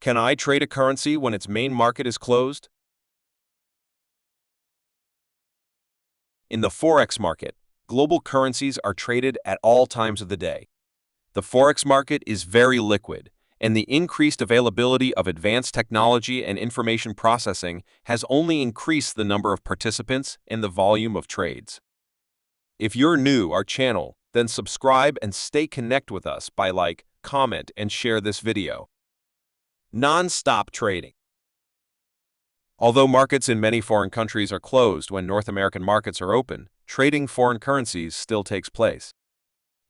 Can I trade a currency when its main market is closed? In the forex market, global currencies are traded at all times of the day. The forex market is very liquid, and the increased availability of advanced technology and information processing has only increased the number of participants and the volume of trades. If you're new to our channel, then subscribe and stay connected with us by like, comment, and share this video. Non-stop trading. Although markets in many foreign countries are closed when North American markets are open, trading foreign currencies still takes place.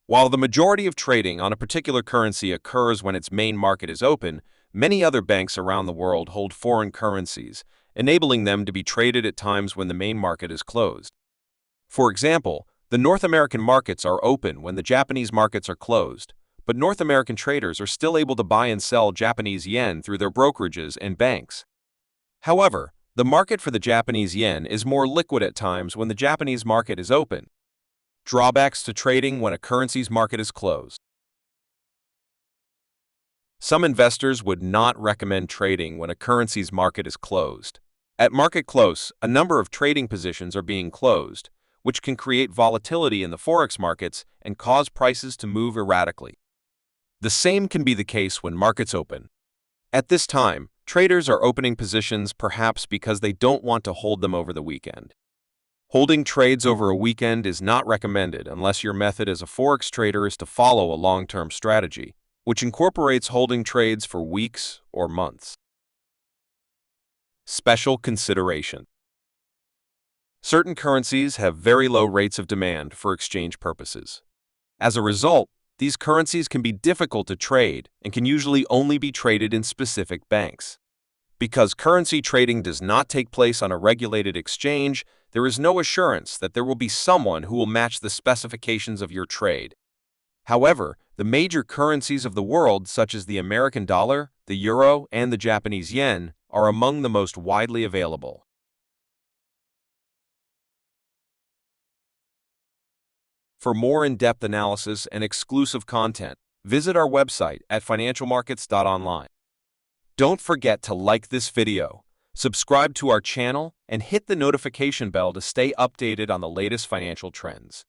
While the majority of trading on a particular currency occurs when its main market is open, many other banks around the world hold foreign currencies, enabling them to be traded at times when the main market is closed. For example, the North American markets are open when the Japanese markets are closed, but North American traders are still able to buy and sell Japanese yen through their brokerages and banks. However, the market for the Japanese yen is more liquid at times when the Japanese market is open. Drawbacks to trading when a currency's market is closed. Some investors would not recommend trading when a currency's market is closed. At market close, a number of trading positions are being closed, which can create volatility in the forex markets and cause prices to move erratically. The same can be the case when markets open. At this time, traders are opening positions perhaps because they don't want to hold them over the weekend. Holding trades over a weekend is not recommended unless your method as a forex trader is to follow a long-term strategy, which incorporates holding trades for weeks or months. Special consideration. Certain currencies have very low rates of demand for exchange purposes. As a result, these currencies can be difficult to trade and can usually only be traded in specific banks. Because currency trading does not take place on a regulated exchange, there is no assurance that there will be someone who will match the specifications of your trade. However, the major currencies of the world, such as the American dollar, the euro, and the Japanese yen, are among the most widely available. For more in-depth analysis and exclusive content, visit our website at financialmarkets.online. Don't forget to like this video, subscribe to our channel, and hit the notification bell to stay updated on the latest financial trends.